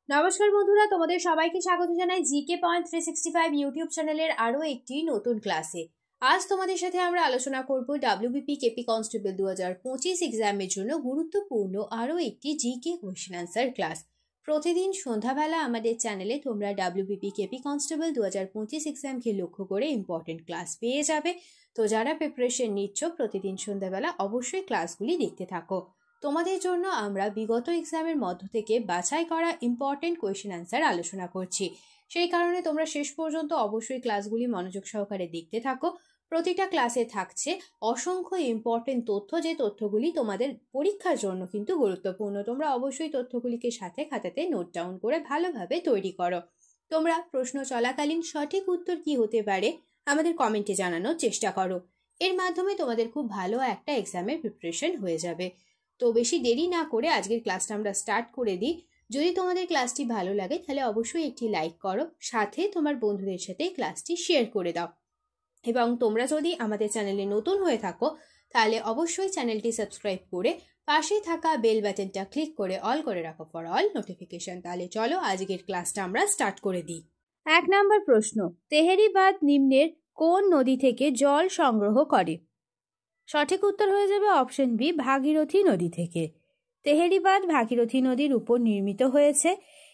নমস্কার বন্ধুরা, তোমাদের সবাইকে স্বাগত জানাই জিকে পয়েন্ট 365 ইউটিউব চ্যানেলের আরো একটি নতুন ক্লাসে। আজ তোমাদের সাথে আমরা আলোচনা করব ডাব্লিউবিপি কেপি কনস্টেবল 2025 এক্সামের জন্য গুরুত্বপূর্ণ আরো একটি জিকে কোয়েশ্চেন আনসার ক্লাস। প্রতিদিন সন্ধ্যাবেলা আমাদের চ্যানেলে তোমরা ডাব্লিউবিপি কেপি কনস্টেবল 2025 এক্সামকে লক্ষ্য করে ইম্পর্টেন্ট ক্লাস পেয়ে যাবে। তো যারা প্রিপারেশন নিচ্ছ প্রতিদিন সন্ধ্যাবেলা অবশ্যই ক্লাসগুলি দেখতে থাকো। তোমাদের জন্য আমরা বিগত এক্সামের মধ্য থেকে বাছাই করা ইম্পর্টেন্ট কোয়েশ্চেন আনসার আলোচনা করছি। সেই কারণে তোমরা শেষ পর্যন্ত অবশ্যই ক্লাসগুলি মনোযোগ সহকারে দেখতে থাকো। প্রতিটা ক্লাসে থাকছে অসংখ্য ইম্পর্টেন্ট তথ্য, যে তথ্যগুলি তোমাদের পরীক্ষার জন্য কিন্তু গুরুত্বপূর্ণ। তোমরা অবশ্যই তথ্যগুলিকে সাথে খাতাতে নোট ডাউন করে ভালোভাবে তৈরি করো। তোমরা প্রশ্ন চলাকালীন সঠিক উত্তর কি হতে পারে আমাদের কমেন্টে জানানোর চেষ্টা করো। এর মাধ্যমে তোমাদের খুব ভালো একটা এক্সামের প্রিপারেশন হয়ে যাবে। তো বেশি দেরি না করে আজকের ক্লাসটা আমরা স্টার্ট করে দিই। যদি তোমাদের ক্লাসটি ভালো লাগে তাহলে অবশ্যই একটি লাইক করো, সাথে তোমার বন্ধুদের সাথে ক্লাসটি শেয়ার করে দাও। এবং তোমরা যদি আমাদের চ্যানেলে নতুন হয়ে থাকো তাহলে অবশ্যই চ্যানেলটি সাবস্ক্রাইব করে পাশে থাকা বেল বাটনটা ক্লিক করে অল করে রাখো ফর অল নোটিফিকেশন। তাহলে চলো আজকের ক্লাসটা আমরা স্টার্ট করে দিই। 1 নম্বর প্রশ্ন, তেহেরি বাঁধ নিম্নের কোন নদী থেকে জল সংগ্রহ করে? সঠিক উত্তর হয়ে যাবে অপশন বি, ভাগীরথী নদী থেকে। তেহেরি বাঁধ ভাগীরথী নদীর উপর নির্মিত হয়েছে।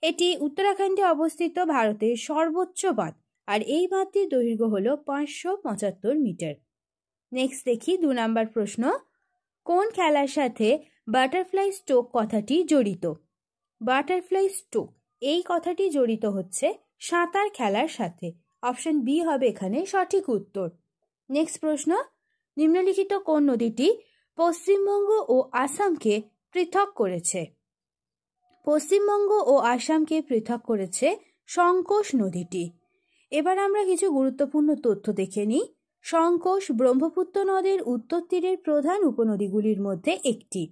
এটি উত্তরাখণ্ডে অবস্থিত ভারতের সর্বোচ্চ বাঁধ, আর এই বাঁধটির দৈর্ঘ্য হল 575 মিটার। নেক্সট দেখি 2 নম্বর প্রশ্ন, কোন খেলার সাথে বাটারফ্লাই স্ট্রোক কথাটি জড়িত? বাটারফ্লাই স্ট্রোক এই কথাটি জড়িত হচ্ছে সাঁতার খেলার সাথে। অপশন বি হবে এখানে সঠিক উত্তর। নেক্সট প্রশ্ন, নিম্নলিখিত কোন নদীটি পশ্চিমবঙ্গ ও আসামকে পৃথক করেছে? পশ্চিমবঙ্গ ও আসামকে পৃথক করেছে সংকোশ নদীটি। এবার আমরা কিছু গুরুত্বপূর্ণ তথ্য দেখে নিই। সংকোশ ব্রহ্মপুত্র নদের উত্তর তীরের প্রধান উপনদীগুলির মধ্যে একটি।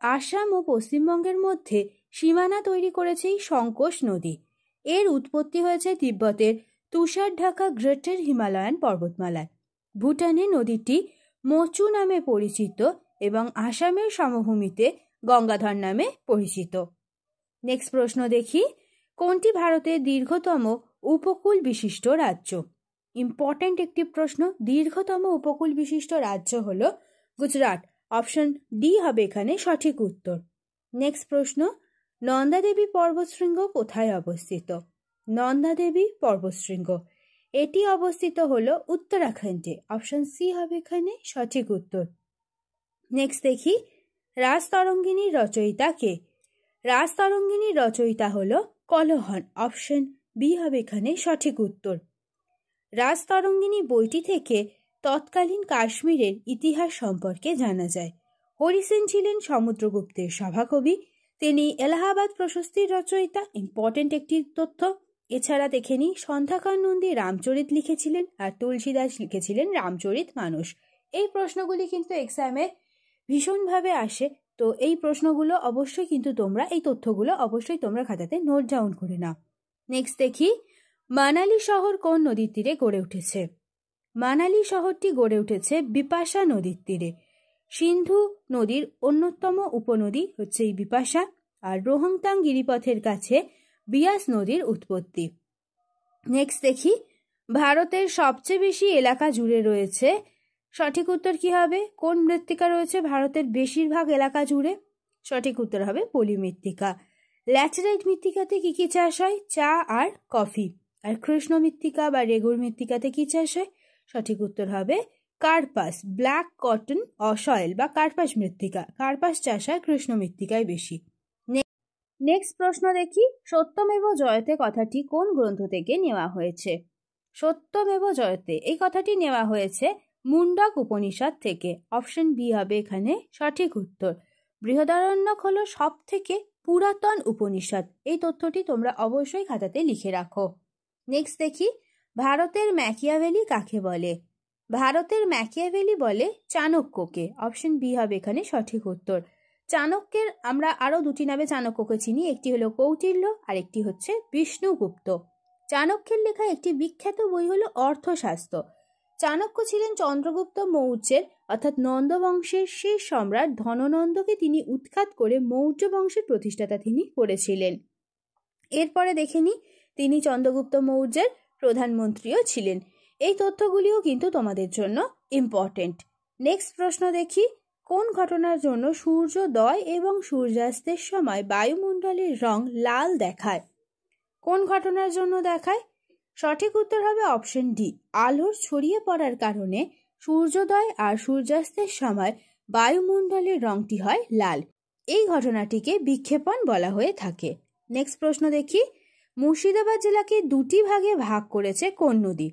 আসাম ও পশ্চিমবঙ্গের মধ্যে সীমানা তৈরি করেছে এই সংকোশ নদী। এর উৎপত্তি হয়েছে তিব্বতের তুষার ঢাকা গ্রেটার হিমালয়ান পর্বতমালায়। ভুটানে নদীটি মোচু নামে পরিচিত এবং আসামের সমভূমিতে গঙ্গাধর নামে পরিচিত। নেক্সট প্রশ্ন দেখি, কোনটি ভারতের দীর্ঘতম উপকূল বিশিষ্ট রাজ্য? ইম্পর্টেন্ট একটি প্রশ্ন। দীর্ঘতম উপকূল বিশিষ্ট রাজ্য হল গুজরাট। অপশন ডি হবে এখানে সঠিক উত্তর। নেক্সট প্রশ্ন, নন্দাদেবী পর্বতশৃঙ্গ কোথায় অবস্থিত? নন্দাদেবী পর্বতশৃঙ্গ এটি অবস্থিত হলো উত্তরাখণ্ডে। অপশন সি হবে এখানে সঠিক উত্তর। নেক্সট দেখি, রাজতরঙ্গিনীর রচয়িতা কে? রাজতরঙ্গিনীর রচয়িতা হলো কলহন। অপশন বি হবে এখানে সঠিক উত্তর। রাজতরঙ্গিনী বইটি থেকে তৎকালীন কাশ্মীরের ইতিহাস সম্পর্কে জানা যায়। হরি সেন ছিলেন সমুদ্রগুপ্তের সভাকবি। তিনি এলাহাবাদ প্রশস্তির রচয়িতা। ইম্পর্টেন্ট একটি তথ্য। এছাড়া দেখে নিই, সন্ধ্যাকার নন্দী রামচরিত লিখেছিলেন আর তুলসীদাস লিখেছিলেন রামচরিত মানস। এই প্রশ্নগুলি কিন্তু এক্সামে ভীষণভাবে আসে। তো এই প্রশ্নগুলো অবশ্যই কিন্তু তোমরা, এই তথ্যগুলো অবশ্যই তোমরা খাতাতে নোট ডাউন করে নাও। নেক্সট দেখি, মানালি শহর কোন নদীর তীরে গড়ে উঠেছে? মানালি শহরটি গড়ে উঠেছে বিপাশা নদীর তীরে। সিন্ধু নদীর অন্যতম উপনদী হচ্ছে এই বিপাশা, আর রোহংতাং গিরিপথের কাছে বিয়াস নদীর উৎপত্তি। নেক্সট দেখি, ভারতের সবচেয়ে বেশি এলাকা জুড়ে রয়েছে। সঠিক উত্তর কি হবে? কোন মৃত্তিকা রয়েছে ভারতের বেশিরভাগ এলাকা জুড়ে? সঠিক উত্তর হবে পলি মৃত্তিকা। ল্যাটেরাইট মৃত্তিকাতে কি কি চাষ হয়? চা আর কফি। আর কৃষ্ণ মৃত্তিকা বা রেগুর মৃত্তিকাতে কি চাষ হয়? সঠিক উত্তর হবে কার্পাস, ব্ল্যাক কটন সয়েল বা কার্পাস মৃত্তিকা। কার্পাস চাষ হয় কৃষ্ণ মৃত্তিকায় বেশি। নেক্সট প্রশ্ন দেখি, সত্যমেব জয়তে কথাটি কোন গ্রন্থ থেকে নেওয়া হয়েছে? সত্যমেব জয়তে এই কথাটি নেওয়া হয়েছে মুন্ডক উপনিষদ থেকে। অপশন বি হবে এখানে সঠিক উত্তর। বৃহদারণ্যক হলো সব থেকে পুরাতন উপনিষদ। এই তথ্যটি তোমরা অবশ্যই খাতাতে লিখে রাখো। নেক্সট দেখি, ভারতের ম্যাকিয়াভেলি কাকে বলে? ভারতের ম্যাকিয়াভেলি বলে চাণক্যকে। অপশন বি হবে এখানে সঠিক উত্তর। চাণক্যের আমরা আরো দুটি নামে চাণক্যকে চিনি, একটি হলো কৌটিল্য আর একটি হচ্ছে বিষ্ণুগুপ্ত। চাণক্যের লেখা একটি বিখ্যাত বই হলো অর্থশাস্ত্র। চাণক্য ছিলেন চন্দ্রগুপ্ত মৌর্যের অর্থাৎ নন্দ বংশের শেষ সম্রাট ধননন্দকে তিনি উৎখাত করে মৌর্য বংশের প্রতিষ্ঠাতা তিনি করেছিলেন। এরপরে দেখে নিই, তিনি চন্দ্রগুপ্ত মৌর্যের প্রধানমন্ত্রীও ছিলেন। এই তথ্যগুলিও কিন্তু তোমাদের জন্য ইম্পর্টেন্ট। নেক্সট প্রশ্ন দেখি, কোন ঘটনার জন্য সূর্যোদয় এবং সূর্যাস্তের সময় বায়ুমণ্ডলের রং লাল দেখায়? কোন ঘটনার জন্য দেখায়? সঠিক উত্তর হবে অপশন ডি, আলোর ছড়িয়ে পড়ার কারণে সূর্যোদয় আর সূর্যাস্তের সময় বায়ুমণ্ডলের রংটি হয় লাল। এই ঘটনাটিকে বিক্ষেপণ বলা হয়ে থাকে। নেক্সট প্রশ্ন দেখি, মুর্শিদাবাদ জেলাকে দুটি ভাগে ভাগ করেছে কোন নদী?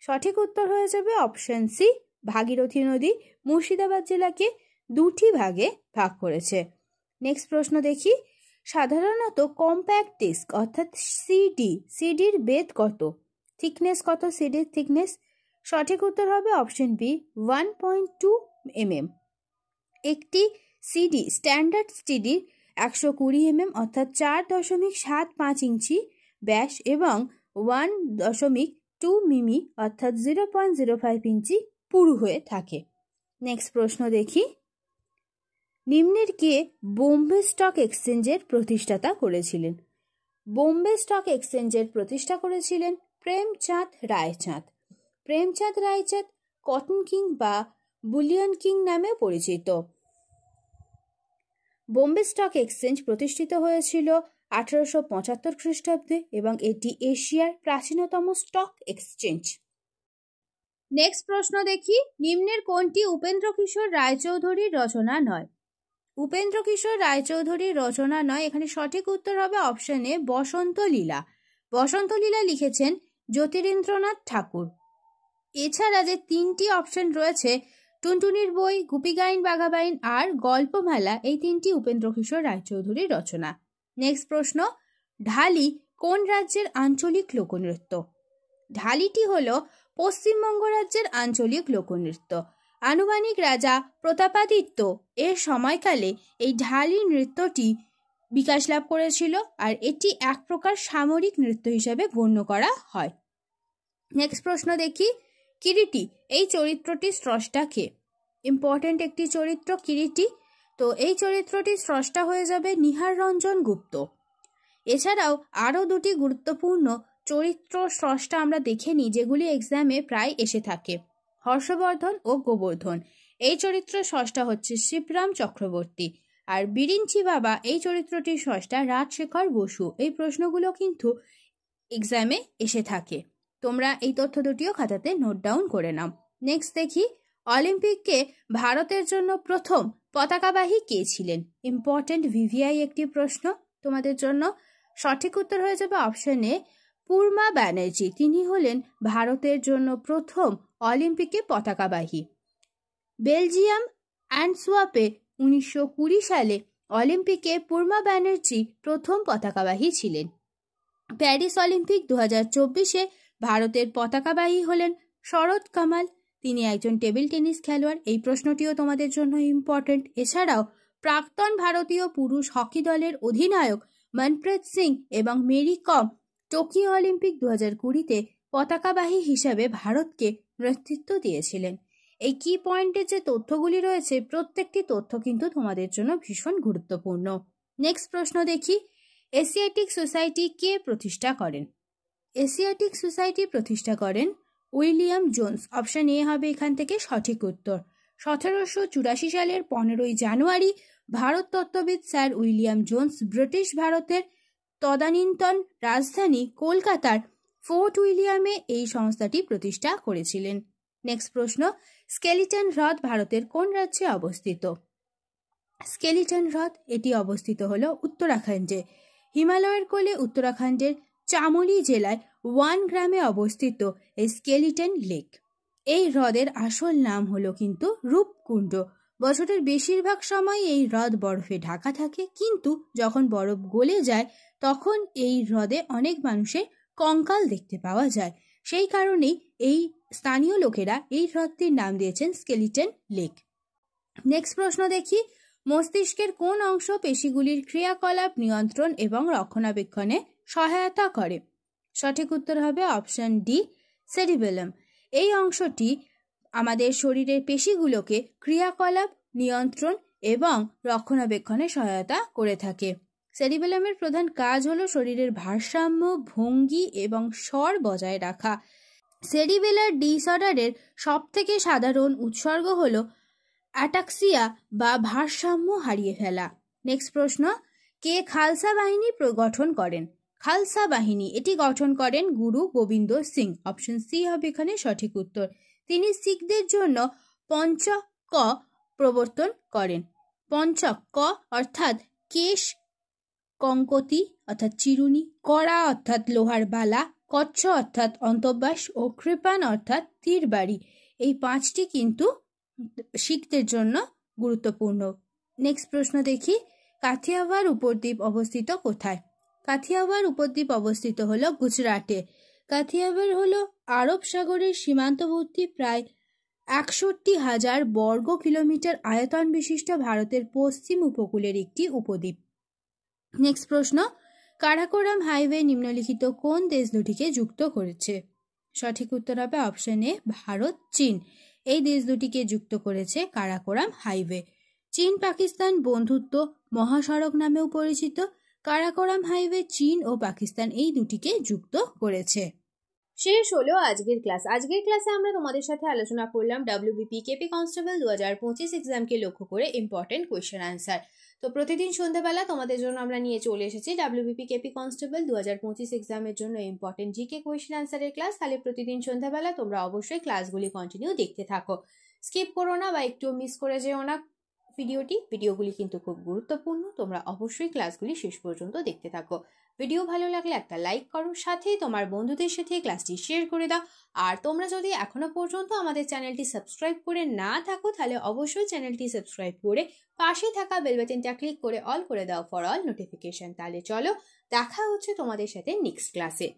সঠিক উত্তর হয়ে যাবে অপশন সি, ভাগীরথী নদী মুর্শিদাবাদ জেলাকে দুটি ভাগে ভাগ করেছে। নেক্সট প্রশ্ন দেখি, সাধারণত কম্প্যাক্ট ডিস্ক অর্থাৎ সিডির বেধ কত? থিকনেস কত সিডির থিকনেস? সঠিক উত্তর হবে অপশন বি, 1.2 mm। একটি সিডি স্ট্যান্ডার্ড সিডির 120 mm অর্থাৎ 4.75 ইঞ্চি ব্যাস এবং 1.2 মিমি অর্থাৎ 0.05 ইঞ্চি পুরু হয়ে থাকে। নেক্সট প্রশ্ন দেখি, নিম্নের কে বোম্বে স্টক এক্সচেঞ্জের প্রতিষ্ঠাতা করেছিলেন? বোম্বে স্টক এক্সচেঞ্জের প্রতিষ্ঠা করেছিলেন প্রেমচাঁদ রায়চাঁদ। প্রেমচাঁদ রায়চাঁদ কটন কিং বা বুলিয়ন কিং নামে পরিচিত। বোম্বে স্টক এক্সচেঞ্জ প্রতিষ্ঠিত হয়েছিল 1875 খ্রিস্টাব্দে এবং এটি এশিয়ার প্রাচীনতম স্টক এক্সচেঞ্জ। নেক্সট প্রশ্ন দেখি, নিম্নের কোনটি উপেন্দ্র কিশোর রায়চৌধুরীর রচনা নয়? উপেন্দ্র কিশোর রায়চৌধুরীর রচনা নয়, এখানে সঠিক উত্তর হবে অপশন এ, বসন্ত লীলা। বসন্ত লীলা লিখেছেন জ্যোতিরিন্দ্রনাথ ঠাকুর। এছাড়া যে তিনটি অপশন রয়েছে, টুনটুনির বই, গুপিগাইন বাঘাবাইন আর গল্পমালা, এই তিনটি উপেন্দ্র কিশোর রায়চৌধুরীর রচনা। নেক্সট প্রশ্ন, ঢালি কোন রাজ্যের আঞ্চলিক লোকনৃত্য? ঢালিটি হলো পশ্চিমবঙ্গ রাজ্যের আঞ্চলিক লোকনৃত্য। আনুমানিক রাজা প্রতাপাদিত্য এর সময়কালে এই ঢালি নৃত্যটি বিকাশ লাভ করেছিল আর এটি এক প্রকার সামরিক নৃত্য হিসেবে গণ্য করা হয়। নেক্সট প্রশ্ন দেখি, কিরিটি এই চরিত্রটির স্রষ্টা কে? ইম্পর্টেন্ট একটি চরিত্র কিরিটি, তো এই চরিত্রটির স্রষ্টা হয়ে যাবে নিহার রঞ্জন গুপ্ত। এছাড়াও আরও দুটি গুরুত্বপূর্ণ চরিত্র স্রষ্টা আমরা দেখে নিই, যেগুলি এক্সামে প্রায় এসে থাকে, হর্ষবর্ধন ও গোবর্ধন। এই চরিত্রের স্রষ্টা হচ্ছে শিবরাম চক্রবর্তী। আর বিরিঞ্চি বাবা এই চরিত্রটির স্রষ্টা রাজশেখর বসু। এই প্রশ্নগুলো কিন্তু এক্সামে এসে থাকে, তোমরা এই তথ্য দুটিও খাতাতে নোট ডাউন করে নাও। নেক্সট দেখি, অলিম্পিককে ভারতের জন্য প্রথম পতাকাবাহী কে ছিলেন? ইম্পর্টেন্ট ভিভিআই একটি প্রশ্ন তোমাদের জন্য। সঠিক উত্তর হয়ে যাবে অপশন এ, পূর্মা ব্যানার্জি। তিনি হলেন ভারতের জন্য প্রথম অলিম্পিকে পতাকাবাহী। বেলজিয়াম অ্যান্টওয়ার্পে 1920 সালে অলিম্পিকে পূর্মা ব্যানার্জি প্রথম পতাকাবাহী ছিলেন। প্যারিস অলিম্পিক 2024-এ ভারতের পতাকাবাহী হলেন শরৎ কামাল। তিনি একজন টেবিল টেনিস খেলোয়াড়। এই প্রশ্নটিও তোমাদের জন্য ইম্পর্টেন্ট। এছাড়াও প্রাক্তন ভারতীয় পুরুষ হকি দলের অধিনায়ক মনপ্রীত সিং এবং মেরি কম টোকিও অলিম্পিক 2020-তে পতাকাবাহী হিসাবে ভারতকে নেতৃত্ব দিয়েছিলেন। এই কি পয়েন্টের যে তথ্যগুলি রয়েছে, প্রত্যেকটি তথ্য কিন্তু তোমাদের জন্য ভীষণ গুরুত্বপূর্ণ। নেক্সট প্রশ্ন দেখি, এশিয়াটিক সোসাইটি কে প্রতিষ্ঠা করেন? এশিয়াটিক সোসাইটি প্রতিষ্ঠা করেন উইলিয়াম জোন্স। অপশন এ হবে এখান থেকে সঠিক উত্তর। 1784 সালের 15ই জানুয়ারি ভারত তত্ত্ববিদ স্যার উইলিয়াম জোন্স ব্রিটিশ ভারতের তদানীন্তন রাজধানী কলকাতার ফোর্ট উইলিয়ামে এই সংস্থাটি প্রতিষ্ঠা করেছিলেন। নেক্সট প্রশ্ন, স্কেলিটন হ্রদ ভারতের কোন রাজ্যে অবস্থিত? স্কেলিটন হ্রদ এটি অবস্থিত হলো উত্তরাখণ্ডে। হিমালয়ের কোলে উত্তরাখণ্ডের চামোলি জেলায় 1 গ্রামে অবস্থিত এই স্কেলিটন লেক। এই হ্রদের আসল নাম হলো কিন্তু রূপকুণ্ড। বছরের বেশিরভাগ সময় এই হ্রদ বরফে ঢাকা থাকে, কিন্তু যখন বরফ গলে যায় তখন এই হ্রদে অনেক মানুষের কঙ্কাল দেখতে পাওয়া যায়। সেই কারণেই এই স্থানীয় লোকেরা এই হ্রদটির নাম দিয়েছেন স্কেলিটন লেক। নেক্সট প্রশ্ন দেখি, মস্তিষ্কের কোন অংশ পেশিগুলির ক্রিয়াকলাপ নিয়ন্ত্রণ এবং রক্ষণাবেক্ষণে সহায়তা করে? সঠিক উত্তর হবে অপশন ডি, সেরিবেলাম। এই অংশটি আমাদের শরীরের পেশিগুলোকে ক্রিয়াকলাপ নিয়ন্ত্রণ এবং রক্ষণাবেক্ষণে সহায়তা করে থাকে। সেরিবেলামের প্রধান কাজ হলো শরীরের ভারসাম্য, ভঙ্গি এবং স্বর বজায় রাখা। সেরিবেলার ডিসঅর্ডারের সবথেকে সাধারণ উপসর্গ হলো অ্যাটাক্সিয়া বা ভারসাম্য হারিয়ে ফেলা। নেক্সট প্রশ্ন, কে খালসা বাহিনী গঠন করেন? খালসা বাহিনী এটি গঠন করেন গুরু গোবিন্দ সিং। অপশন সি হবে এখানে সঠিক উত্তর। তিনি শিখদের জন্য পঞ্চক প্রবর্তন করেন। পঞ্চক অর্থাৎ কেশ কঙ্কতি অর্থাৎ চিরুনি, কড়া অর্থাৎ লোহার বালা, কচ্ছ অর্থাৎ অন্তর্বাস ও কৃপান অর্থাৎ তীরবাড়ি। এই 5টি কিন্তু শিখদের জন্য গুরুত্বপূর্ণ। নেক্সট প্রশ্ন দেখি, কাথিয়াওয়াড় উপদ্বীপ অবস্থিত কোথায়? কাথিয়াওয়াড় উপদ্বীপ অবস্থিত হলো গুজরাটে। কাথিয়াওয়াড় হলো আরব সাগরের সীমান্তবর্তী প্রায় 61,000 বর্গ কিলোমিটার আয়তন বিশিষ্ট ভারতের পশ্চিম উপকূলের একটি উপদ্বীপ। নেক্সট প্রশ্ন, কারাকোরাম হাইওয়ে নিম্নলিখিত কোন দেশ দুটিকে যুক্ত করেছে? সঠিক উত্তর হবে অপশন এ, ভারত চীন। এই দেশ দুটিকে যুক্ত করেছে কারাকোরাম হাইওয়ে। চীন পাকিস্তান বন্ধুত্ব মহাসড়ক নামেও পরিচিত। কারাকোরাম হাইওয়ে চীন ও পাকিস্তান এই দুটিকে যুক্ত করেছে। শেষ হলো আজকের ক্লাস। আজকের ক্লাসে আমরা তোমাদের সাথে আলোচনা করলাম WBP কেপি কনস্টেবল 2025 এক্সামকে লক্ষ্য করে ইম্পর্টেন্ট কোয়েশ্চেন আনসার। তো প্রতিদিন সন্ধ্যাবেলা তোমাদের জন্য আমরা নিয়ে চলে এসেছি WBP কেপি কনস্টেবল 2025 এক্সামের জন্য ইম্পর্টেন্ট জিকে কোয়েশ্চেন আনসারের ক্লাস। তাহলে প্রতিদিন সন্ধ্যাবেলা তোমরা অবশ্যই ক্লাসগুলি কন্টিনিউ দেখতে থাকো, স্কিপ করো না বা একটু মিস করে যেও না ভিডিওগুলি কিন্তু খুব গুরুত্বপূর্ণ। তোমরা অবশ্যই ক্লাসগুলি শেষ পর্যন্ত দেখতে থাকো। ভিডিও ভালো লাগলে একটা লাইক করো, সাথে তোমার বন্ধুদের সাথে ক্লাসটি শেয়ার করে দাও। আর তোমরা যদি এখনো পর্যন্ত আমাদের চ্যানেলটি সাবস্ক্রাইব করে না থাকো তাহলে অবশ্যই চ্যানেলটি সাবস্ক্রাইব করে পাশে থাকা বেল বাটনটা ক্লিক করে অল করে দাও ফর অল নোটিফিকেশন। তাহলে চলো দেখা হচ্ছে তোমাদের সাথে নেক্সট ক্লাসে।